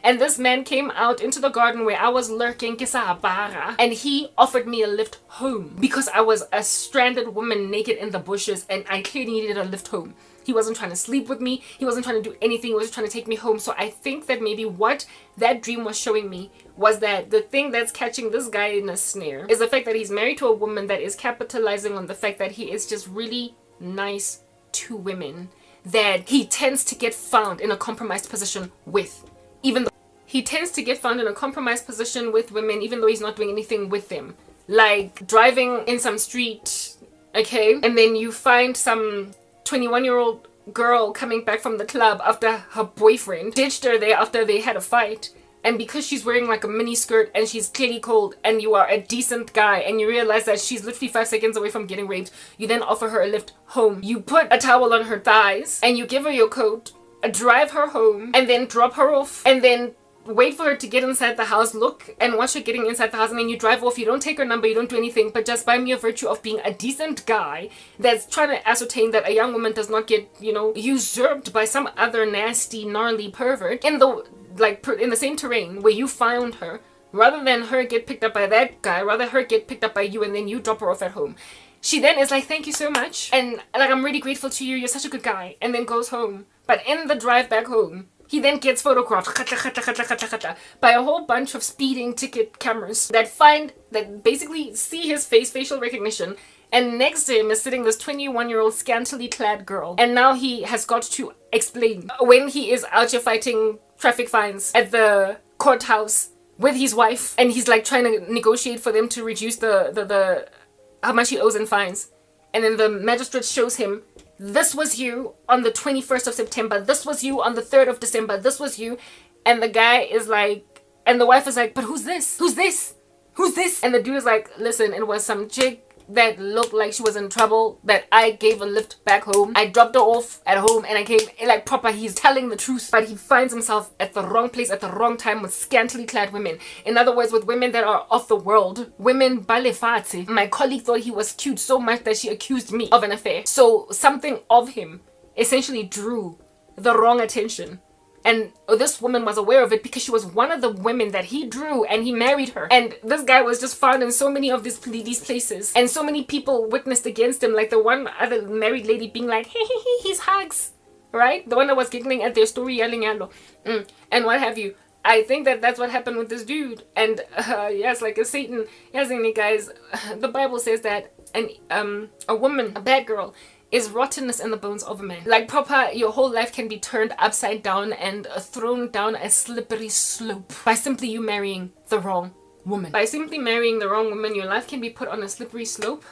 And this man came out into the garden where I was lurking, and he offered me a lift home because I was a stranded woman naked in the bushes and I clearly needed a lift home. He wasn't trying to sleep with me. He wasn't trying to do anything. He was just trying to take me home. So I think that maybe what that dream was showing me was that the thing that's catching this guy in a snare is the fact that he's married to a woman that is capitalizing on the fact that he is just really nice to women, that he tends to get found in a compromised position with. Even though he tends to get found in a compromised position with women, even though he's not doing anything with them. Like driving in some street, okay? And then you find some 21-year-old girl coming back from the club after her boyfriend ditched her there after they had a fight. And because she's wearing like a mini skirt and she's clearly cold and you are a decent guy and you realize that she's literally 5 seconds away from getting raped, you then offer her a lift home. You put a towel on her thighs and you give her your coat, drive her home, and then drop her off, and then wait for her to get inside the house, look and watch her getting inside the house, and then you drive off. You don't take her number, you don't do anything, but just by mere virtue of being a decent guy that's trying to ascertain that a young woman does not get, you know, usurped by some other nasty, gnarly pervert in the same terrain where you found her, rather than her get picked up by that guy, rather her get picked up by you and then you drop her off at home. She then is like, thank you so much, and like, I'm really grateful to you, you're such a good guy, and then goes home. But in the drive back home, he then gets photographed by a whole bunch of speeding ticket cameras that basically see his face, facial recognition, and next to him is sitting this 21-year-old scantily clad girl. And now he has got to explain when he is out here fighting traffic fines at the courthouse with his wife, and he's like trying to negotiate for them to reduce the how much he owes in fines. And then the magistrate shows him, this was you on the 21st of September. This was you on the 3rd of December. This was you. And the guy is like, and the wife is like, but who's this? Who's this? Who's this? And the dude is like, listen, it was some chick that looked like she was in trouble that I gave a lift back home. I dropped her off at home and I came like proper. He's telling the truth, but he finds himself at the wrong place at the wrong time with scantily clad women. In other words, with women that are of the world. Women balefati. My colleague thought he was cute so much that she accused me of an affair. So something of him essentially drew the wrong attention. And this woman was aware of it because she was one of the women that he drew, and he married her. And this guy was just found in so many of these places, and so many people witnessed against him, like the one other married lady being like, hey, he's hugs, right? The one that was giggling at their story, yelling and what have you. I think that that's what happened with this dude. And yes, like a Satan, yes, guys, the Bible says that a woman, a bad girl, is rottenness in the bones of a man. Like proper, your whole life can be turned upside down and thrown down a slippery slope by simply you marrying the wrong woman. By simply marrying the wrong woman, your life can be put on a slippery slope,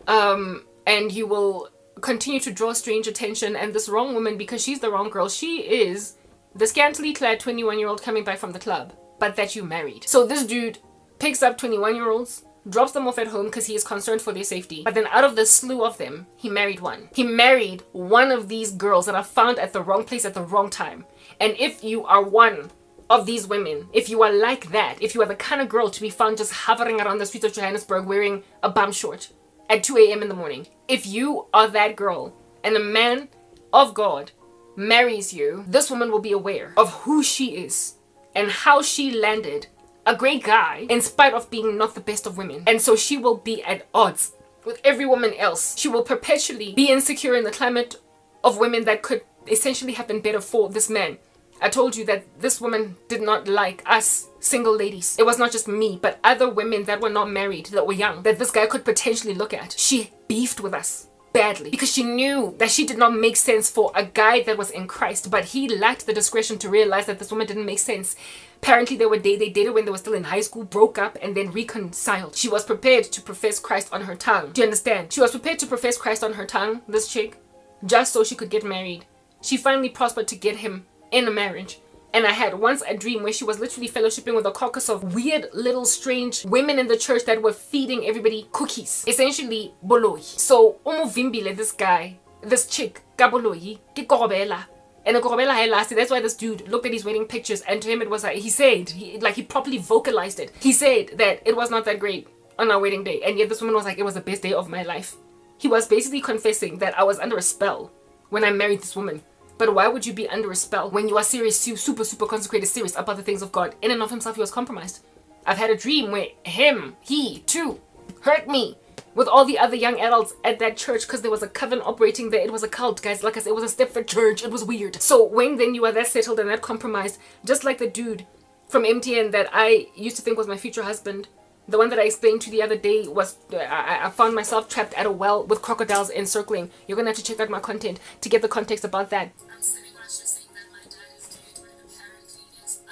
and you will continue to draw strange attention. And this wrong woman, because she's the wrong girl, she is the scantily clad 21-year-old coming back from the club, but that you married. So this dude picks up 21-year-olds, drops them off at home because he is concerned for their safety. But then out of the slew of them, he married one. He married one of these girls that are found at the wrong place at the wrong time. And if you are one of these women, if you are like that, if you are the kind of girl to be found just hovering around the streets of Johannesburg wearing a bum short at 2 a.m. in the morning, if you are that girl and a man of God marries you, this woman will be aware of who she is and how she landed a great guy in spite of being not the best of women. And so she will be at odds with every woman else. She will perpetually be insecure in the climate of women that could essentially have been better for this man. I told you that this woman did not like us single ladies. It was not just me, but other women that were not married, that were young, that this guy could potentially look at. She beefed with us badly because she knew that she did not make sense for a guy that was in Christ, but he lacked the discretion to realize that this woman didn't make sense. Apparently they dated when they were still in high school, broke up, and then reconciled. She was prepared to profess Christ on her tongue. Do you understand? She was prepared to profess Christ on her tongue, this chick, just so she could get married. She finally prospered to get him in a marriage. And I had once a dream where she was literally fellowshipping with a caucus of weird little strange women in the church that were feeding everybody cookies. Essentially, boloi. So, umuvimbile, this guy, this chick, kaboloi, ki korobela. And the korobela had lasted. That's why this dude looked at his wedding pictures, and to him it was like, he properly vocalized it. He said that it was not that great on our wedding day. And yet this woman was like, it was the best day of my life. He was basically confessing that I was under a spell when I married this woman. But why would you be under a spell when you are serious, super consecrated, serious about the things of God? In and of himself, he was compromised. I've had a dream where he too, hurt me with all the other young adults at that church because there was a coven operating there. It was a cult, guys. Like I said, it was a Stepford church. It was weird. So when then you are that settled and that compromised, just like the dude from MTN that I used to think was my future husband, the one that I explained to the other day was, I found myself trapped at a well with crocodiles encircling. You're going to have to check out my content to get the context about that. I'm sitting on saying that my dad is dead when apparently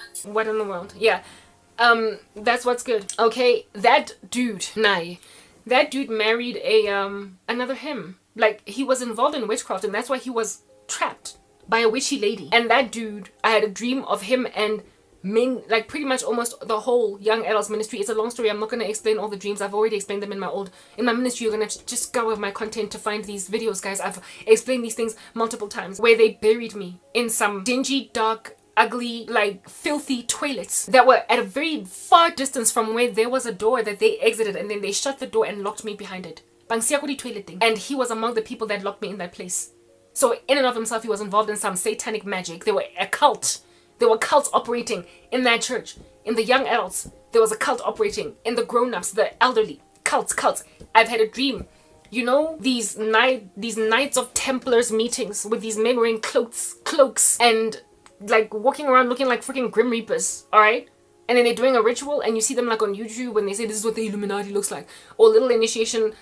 it's what in the world? Yeah. That's what's good. Okay, that dude, that dude married another him. Like, he was involved in witchcraft, and that's why he was trapped by a witchy lady. And that dude, I had a dream of him and like pretty much almost the whole young adults ministry. It's a long story. I'm not going to explain all the dreams. I've already explained them in my ministry. You're going to just go with my content to find these videos, guys. I've explained these things multiple times, where they buried me in some dingy, dark, ugly, like filthy toilets that were at a very far distance from where there was a door that they exited, and then they shut the door and locked me behind it. And he was among the people that locked me in that place. So in and of himself, he was involved in some satanic magic. They were a cult. There were cults operating in that church. In the young adults, there was a cult operating. In the grown-ups, the elderly, cults. I've had a dream. You know, these Knights of Templars meetings with these men wearing cloaks and like walking around looking like freaking Grim Reapers, alright? And then they're doing a ritual, and you see them like on YouTube when they say this is what the Illuminati looks like. Or little initiation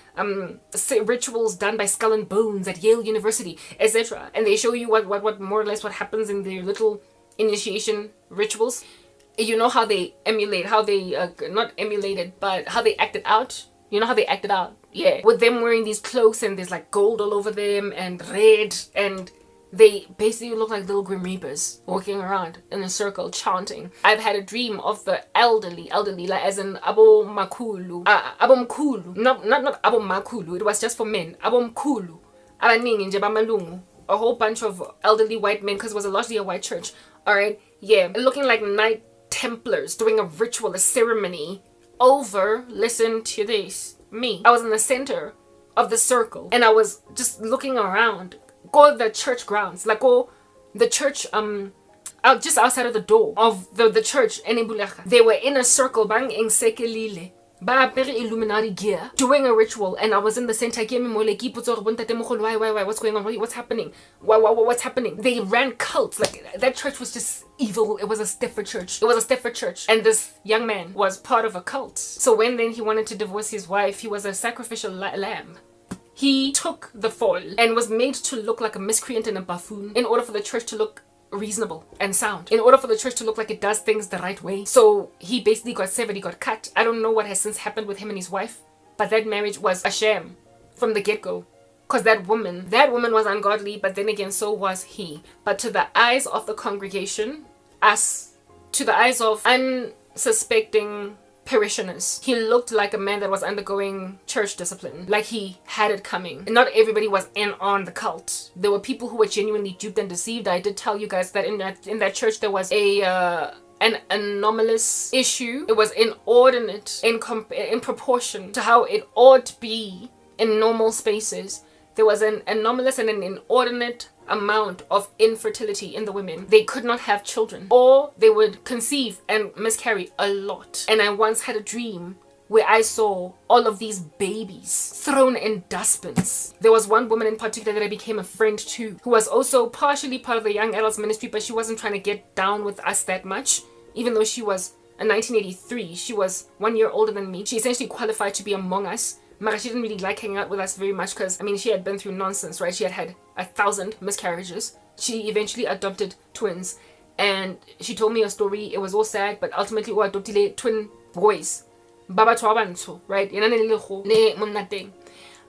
rituals done by Skull and Bones at Yale University, etc. And they show you what more or less what happens in their little initiation rituals. You know how they emulate, how they not emulated, but how they acted out. You know how they acted out, yeah, with them wearing these cloaks and there's like gold all over them and red, and they basically look like little Grim Reapers walking around in a circle chanting. I've had a dream of the elderly, like as in Abo Makulu, Abo Mkulu, not Abo Makulu. It was just for men. Abo Mkulu, abaningi nje bamalungu, a whole bunch of elderly white men, because it was largely a white church. All right, yeah, looking like Knight Templars doing a ritual, a ceremony over, listen to this, me. I was in the center of the circle, and I was just looking around. Go the church grounds, like go the church out just outside of the door of the church in Ibulecha. They were in a circle, bang in sekelile. Illuminati gear, doing a ritual, and I was in the center. Why? What's going on? What's happening? What's happening? They ran cults. Like, that church was just evil. It was a Stepford church. And this young man was part of a cult. So when then he wanted to divorce his wife, he was a sacrificial lamb. He took the fall and was made to look like a miscreant and a buffoon in order for the church to look reasonable and sound, in order for the church to look like it does things the right way. So he basically got severed, he got cut. I don't know what has since happened with him and his wife, but that marriage was a sham from the get-go, because that woman was ungodly, but then again so was he. But to the eyes of the congregation, us, to the eyes of unsuspecting parishioners, he looked like a man that was undergoing church discipline, like he had it coming. And not everybody was in on the cult. There were people who were genuinely duped and deceived. I did tell you guys that in that church there was a an anomalous issue. It was inordinate in proportion to how it ought to be in normal spaces. There was an anomalous and an inordinate amount of infertility in the women. They could not have children, or they would conceive and miscarry a lot. And I once had a dream where I saw all of these babies thrown in dustbins. There was one woman in particular that I became a friend to, who was also partially part of the young adults ministry, but she wasn't trying to get down with us that much. Even though she was in 1983, she was 1 year older than me. She essentially qualified to be among us. But she didn't really like hanging out with us very much because, I mean, she had been through nonsense, right? She had had 1,000 miscarriages. She eventually adopted twins. And she told me a story. It was all sad, but ultimately, we adopted twin boys. Baba Twabanto, right?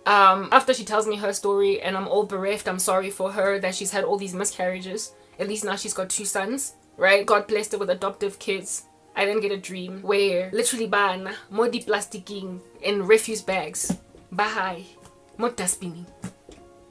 After she tells me her story and I'm all bereft, I'm sorry for her that she's had all these miscarriages. At least now she's got 2 sons, right? God blessed her with adoptive kids. I then get a dream where literally bana modi plastiking in refuse bags, bahai, mod dustbin,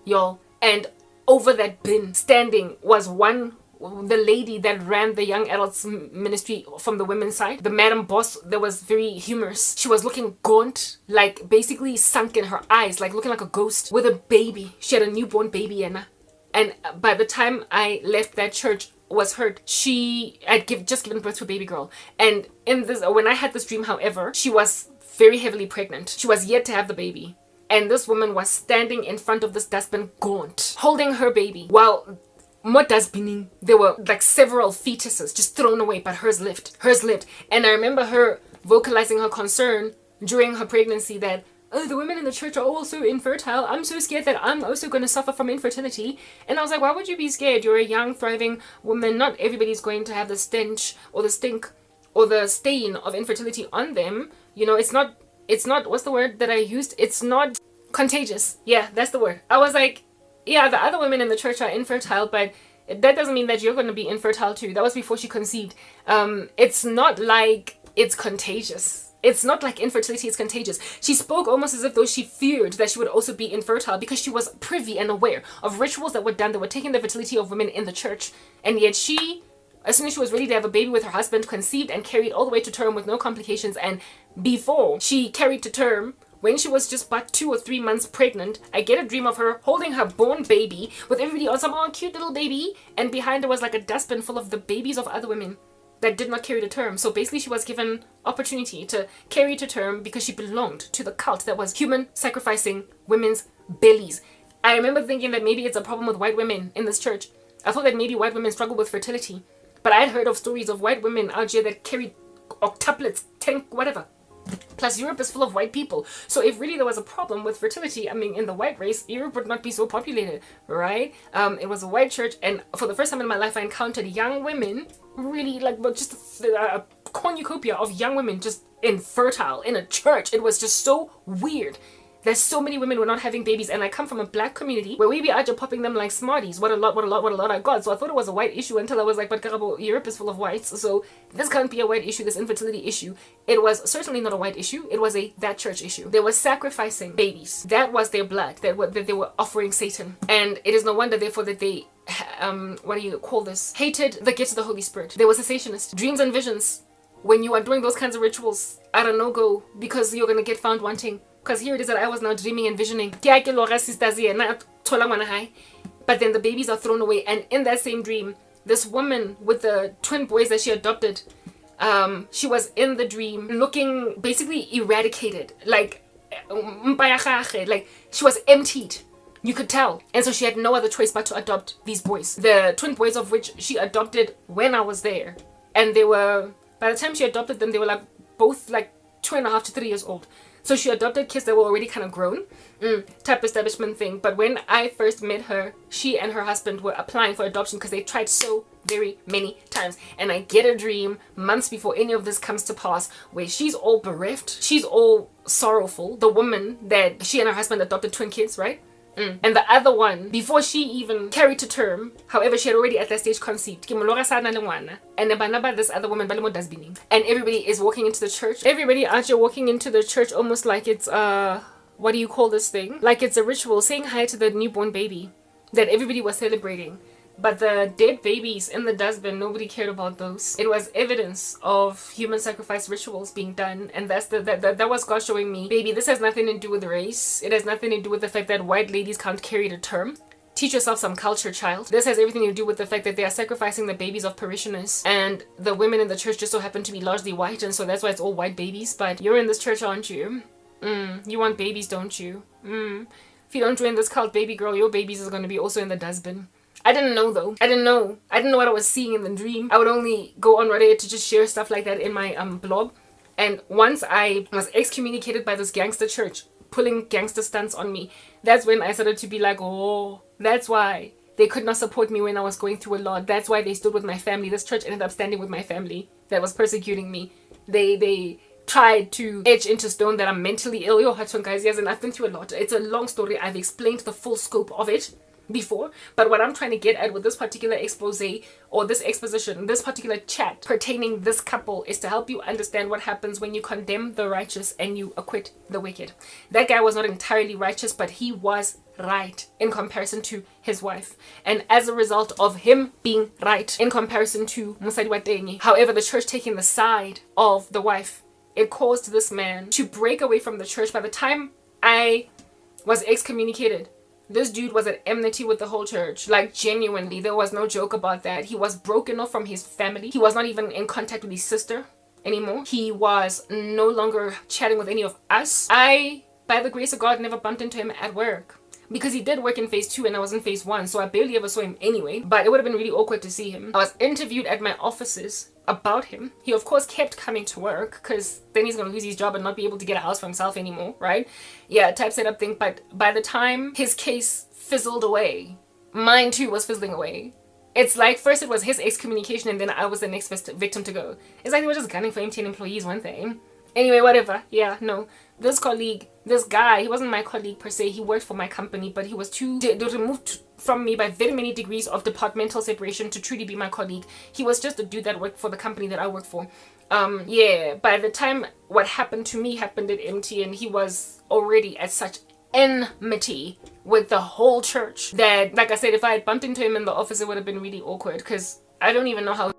y'all. And over that bin standing was the lady that ran the young adults ministry from the women's side, the madam boss that was very humorous. She was looking gaunt, like basically sunk in her eyes, like looking like a ghost with a baby. She had a newborn baby, and by the time I left that church was hurt, she had just given birth to a baby girl. And when I had this dream, however, she was very heavily pregnant. She was yet to have the baby. And this woman was standing in front of this dustbin gaunt, holding her baby, while more dustbinning, there were like several fetuses just thrown away, but hers lived. And I remember her vocalizing her concern during her pregnancy that, oh, the women in the church are also infertile. I'm so scared that I'm also going to suffer from infertility. And I was like, why would you be scared? You're a young, thriving woman. Not everybody's going to have the stench or the stink or the stain of infertility on them. You know, it's not, what's the word that I used? It's not contagious. Yeah, that's the word. I was like, yeah, the other women in the church are infertile, but that doesn't mean that you're going to be infertile too. That was before she conceived. It's not like it's contagious. It's not like infertility is contagious. She spoke almost as if though she feared that she would also be infertile because she was privy and aware of rituals that were done that were taking the fertility of women in the church. And yet she, as soon as she was ready to have a baby with her husband, conceived and carried all the way to term with no complications. And before she carried to term, when she was just but 2 or 3 months pregnant, I get a dream of her holding her born baby with everybody on some cute little baby, and behind her was like a dustbin full of the babies of other women that did not carry to term. So basically she was given opportunity to carry to term because she belonged to the cult that was human sacrificing women's bellies. I remember thinking that maybe it's a problem with white women in this church. I thought that maybe white women struggle with fertility, but I had heard of stories of white women out here that carried octuplets, 10, whatever. Plus Europe is full of white people. So if really there was a problem with fertility, I mean, in the white race, Europe would not be so populated, right? It was a white church, and for the first time in my life, I encountered young women, really like, but just a cornucopia of young women just infertile in a church. It was just so weird. There's so many women were not having babies, and I come from a black community where we be out popping them like smarties. What a lot I got. So I thought it was a white issue until I was like, but Karabo, Europe is full of whites, so this can't be a white issue, this infertility issue. It was certainly not a white issue. It was that church issue. They were sacrificing babies. That was their blood that they were offering Satan. And it is no wonder, therefore, that they, what do you call this? Hated the gift of the Holy Spirit. They were cessationists. Dreams and visions. When you are doing those kinds of rituals, are a no-go because you're going to get found wanting. Because here it is that I was now dreaming and visioning. But then the babies are thrown away. And in that same dream, this woman with the twin boys that she adopted, she was in the dream looking basically eradicated. Like she was emptied. You could tell. And so she had no other choice but to adopt these boys. The twin boys of which she adopted when I was there. And they were, by the time she adopted them, they were like both like 2.5 to 3 years old. So she adopted kids that were already kind of grown, type establishment thing. But when I first met her, she and her husband were applying for adoption because they tried so very many times. And I get a dream months before any of this comes to pass where she's all bereft. She's all sorrowful. The woman that she and her husband adopted twin kids, right? And the other one, before she even carried to term, however, she had already at that stage conceived. And this other woman, and everybody is walking into the church. Everybody out here walking into the church almost like it's, what do you call this thing? Like it's a ritual, saying hi to the newborn baby that everybody was celebrating. But the dead babies in the dustbin, nobody cared about those. It was evidence of human sacrifice rituals being done, and that was God showing me, baby, this has nothing to do with race. It has nothing to do with the fact that white ladies can't carry the term. Teach yourself some culture, child. This has everything to do with the fact that they are sacrificing the babies of parishioners, and the women in the church just so happen to be largely white, and so that's why it's all white babies. But you're in this church, aren't you? You want babies, don't you? If you don't join this cult, baby girl, your babies is going to be also in the dustbin. I didn't know though. I didn't know what I was seeing in the dream. I would only go on Reddit to just share stuff like that in my blog. And once I was excommunicated by this gangster church, pulling gangster stunts on me, that's when I started to be like, oh, that's why they could not support me when I was going through a lot. That's why they stood with my family. This church ended up standing with my family that was persecuting me. They tried to etch into stone that I'm mentally ill. Yo, guys, yes, and I've been through a lot. It's a long story. I've explained the full scope of it before, but what I'm trying to get at with this particular expose or this exposition, this particular chat pertaining this couple, is to help you understand what happens when you condemn the righteous and you acquit the wicked. That guy was not entirely righteous, but he was right in comparison to his wife, and as a result of him being right in comparison to Musadi Watengi, however, the church taking the side of the wife, it caused this man to break away from the church. By the time I was excommunicated, this dude was at enmity with the whole church. Like, genuinely, there was no joke about that. He was broken off from his family. He was not even in contact with his sister anymore. He was no longer chatting with any of us. I, by the grace of God, never bumped into him at work, because he did work in phase 2 and I was in phase 1, so I barely ever saw him anyway. But it would have been really awkward to see him. I was interviewed at my offices about him. He of course kept coming to work, because then he's gonna lose his job and not be able to get a house for himself anymore, right? Yeah, type setup thing. But by the time his case fizzled away, mine too was fizzling away. It's like, first it was his excommunication and then I was the next victim to go. It's like they were just gunning for empty employees one thing. Anyway, whatever. Yeah, no. This colleague, this guy, he wasn't my colleague per se. He worked for my company, but he was too removed from me by very many degrees of departmental separation to truly be my colleague. He was just a dude that worked for the company that I work for. Yeah, by the time what happened to me happened at MT, and he was already at such enmity with the whole church that, like I said, if I had bumped into him in the office, it would have been really awkward, because I don't even know how